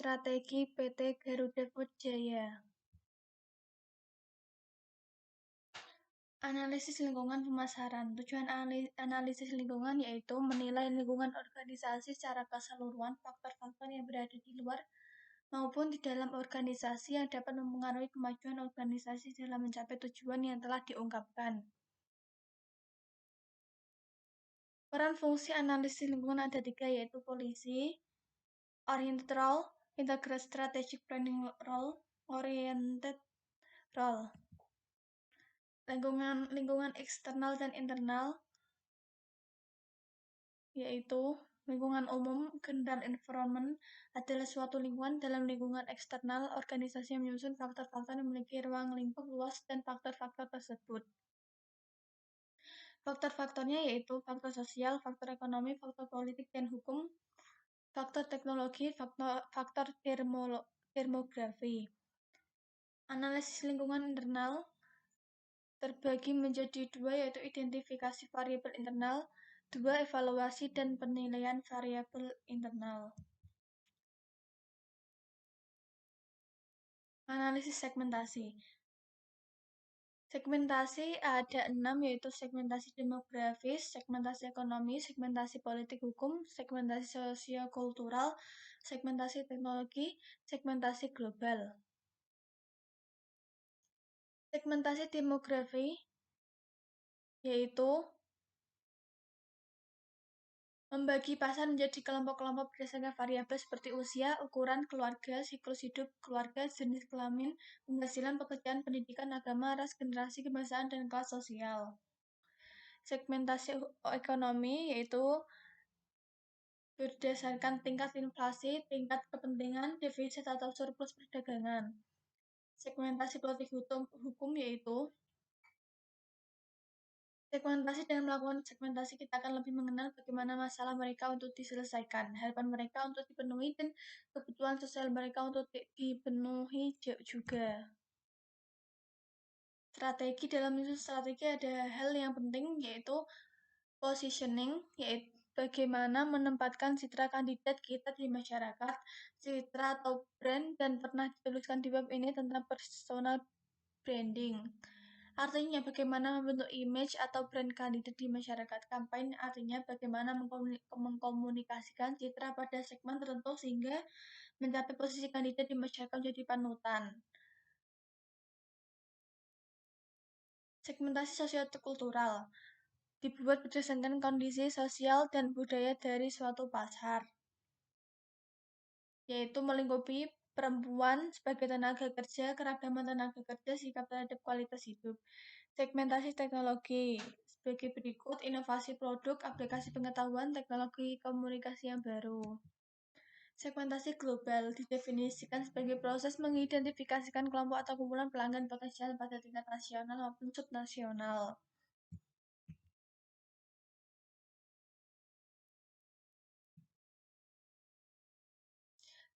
Strategi PT Garuda Food Jaya. Analisis lingkungan pemasaran. Tujuan analisis lingkungan yaitu menilai lingkungan organisasi secara keseluruhan, faktor-faktor yang berada di luar maupun di dalam organisasi yang dapat mempengaruhi kemajuan organisasi dalam mencapai tujuan yang telah diungkapkan. Peran fungsi analisis lingkungan ada 3, yaitu policy, oriented role, integrated strategic planning role, oriented role. Lingkungan eksternal dan internal, yaitu lingkungan umum, general environment, adalah suatu lingkungan. Dalam lingkungan eksternal, organisasi yang menyusun faktor-faktor yang memiliki ruang lingkup luas dan faktor-faktor tersebut. Faktor-faktornya yaitu faktor sosial, faktor ekonomi, faktor politik dan hukum, faktor teknologi, faktor termografi. Analisis lingkungan internal terbagi menjadi 2, yaitu identifikasi variabel internal, 2, evaluasi dan penilaian variabel internal. Analisis segmentasi. Segmentasi ada 6, yaitu segmentasi demografis, segmentasi ekonomi, segmentasi politik hukum, segmentasi sosiokultural, segmentasi teknologi, segmentasi global. Segmentasi demografi yaitu membagi pasar menjadi kelompok-kelompok berdasarkan variabel seperti usia, ukuran, keluarga, siklus hidup keluarga, jenis kelamin, penghasilan, pekerjaan, pendidikan, agama, ras, generasi, kebangsaan, dan kelas sosial. Segmentasi ekonomi yaitu berdasarkan tingkat inflasi, tingkat kepentingan, defisit atau surplus perdagangan. Segmentasi politik hukum yaitu segmentasi. Dengan melakukan segmentasi, kita akan lebih mengenal bagaimana masalah mereka untuk diselesaikan, harapan mereka untuk dipenuhi, dan kebutuhan sosial mereka untuk dipenuhi juga. Strategi. Dalam strategi ada hal yang penting, yaitu positioning, yaitu bagaimana menempatkan citra kandidat kita di masyarakat, citra atau brand, dan pernah dituliskan di web ini tentang personal branding. Artinya bagaimana membentuk image atau brand kandidat di masyarakat. Kampanye artinya bagaimana mengkomunikasikan citra pada segmen tertentu sehingga mencapai posisi kandidat di masyarakat menjadi panutan. Segmentasi sosiokultural dibuat berdasarkan kondisi sosial dan budaya dari suatu pasar, yaitu melingkupi perempuan sebagai tenaga kerja, keragaman tenaga kerja, sikap terhadap kualitas hidup. Segmentasi teknologi sebagai berikut: inovasi produk, aplikasi pengetahuan, teknologi komunikasi yang baru. Segmentasi global didefinisikan sebagai proses mengidentifikasikan kelompok atau kumpulan pelanggan potensial pada tingkat nasional maupun subnasional.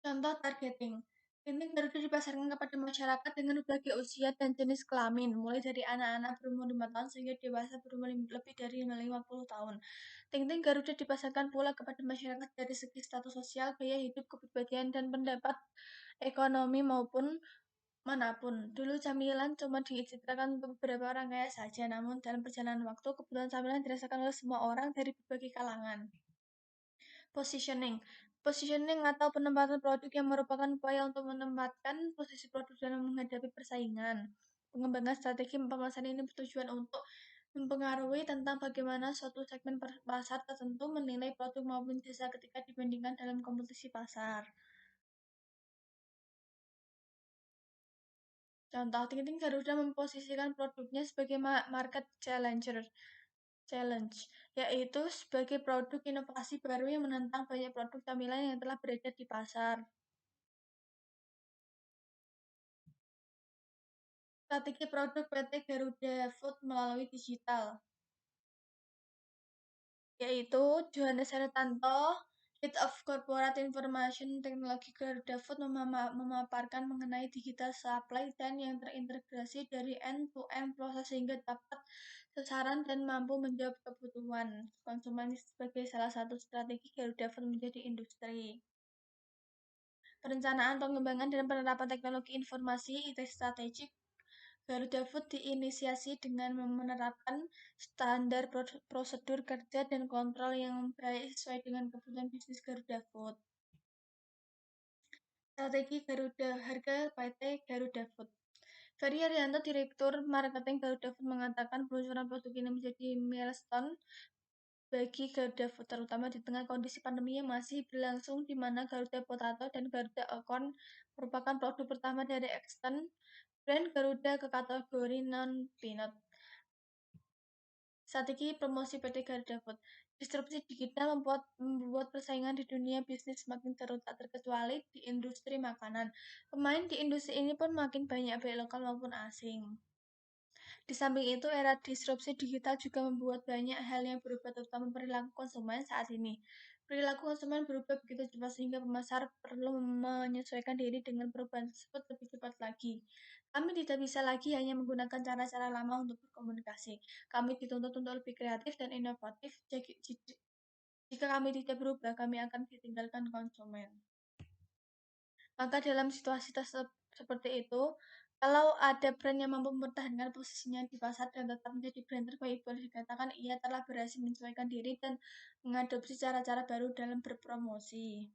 Contoh targeting. Tinting Garuda dipasarkan kepada masyarakat dengan berbagai usia dan jenis kelamin, mulai dari anak-anak berumur 5 tahun sehingga dewasa berumur lebih dari 50 tahun. Tinting Garuda dipasarkan pula kepada masyarakat dari segi status sosial, gaya hidup, kepribadian, dan pendapat ekonomi maupun manapun. Dulu camilan cuma dicitrakan untuk beberapa orang kaya saja, namun dalam perjalanan waktu, kebutuhan camilan dirasakan oleh semua orang dari berbagai kalangan. Positioning atau penempatan produk yang merupakan upaya untuk menempatkan posisi produk dalam menghadapi persaingan. Pengembangan strategi pemasaran ini bertujuan untuk mempengaruhi tentang bagaimana suatu segmen pasar tertentu menilai produk maupun jasa ketika dibandingkan dalam kompetisi pasar. Contoh, Tinting Garuda memposisikan produknya sebagai market challenge, yaitu sebagai produk inovasi baru yang menentang banyak produk camilan yang telah beredar di pasar. Strategi produk PT Garuda Food melalui digital, yaitu Johannes Herutanto, Head of Corporate Information Technology Garuda Food, memaparkan mengenai digital supply chain yang terintegrasi dari end-to-end proses sehingga dapat sasaran dan mampu menjawab kebutuhan konsumen sebagai salah satu strategi Garuda Food menjadi industri. perencanaan, pengembangan, dan penerapan teknologi informasi (IT strategik), Garuda Food diinisiasi dengan menerapkan standar prosedur kerja dan kontrol yang baik sesuai dengan kebutuhan bisnis Garuda Food. Strategi Garuda Harga PT Garuda Food. Ferry Arianto, Direktur Marketing Garuda Food, mengatakan peluncuran produk ini menjadi milestone bagi Garuda Food, terutama di tengah kondisi pandemi yang masih berlangsung, di mana Garuda Potato dan Garuda Acorn merupakan produk pertama dari extend brand Garuda ke kategori non-peanut. Strategi promosi PT Garuda Food. Disrupsi digital membuat persaingan di dunia bisnis semakin terus, tak terkecuali di industri makanan. Pemain di industri ini pun makin banyak, baik lokal maupun asing. Di samping itu, era disrupsi digital juga membuat banyak hal yang berubah, terutama perilaku konsumen saat ini. Perilaku konsumen berubah begitu cepat sehingga pemasar perlu menyesuaikan diri dengan perubahan tersebut lebih cepat lagi. Kami tidak bisa lagi hanya menggunakan cara-cara lama untuk berkomunikasi. Kami dituntut untuk lebih kreatif dan inovatif. Jika kami tidak berubah, kami akan ditinggalkan konsumen. Maka dalam situasi seperti itu, kalau ada brand yang mampu mempertahankan posisinya di pasar dan tetap menjadi brand terbaik, boleh dikatakan ia telah berhasil menyesuaikan diri dan mengadopsi cara-cara baru dalam berpromosi.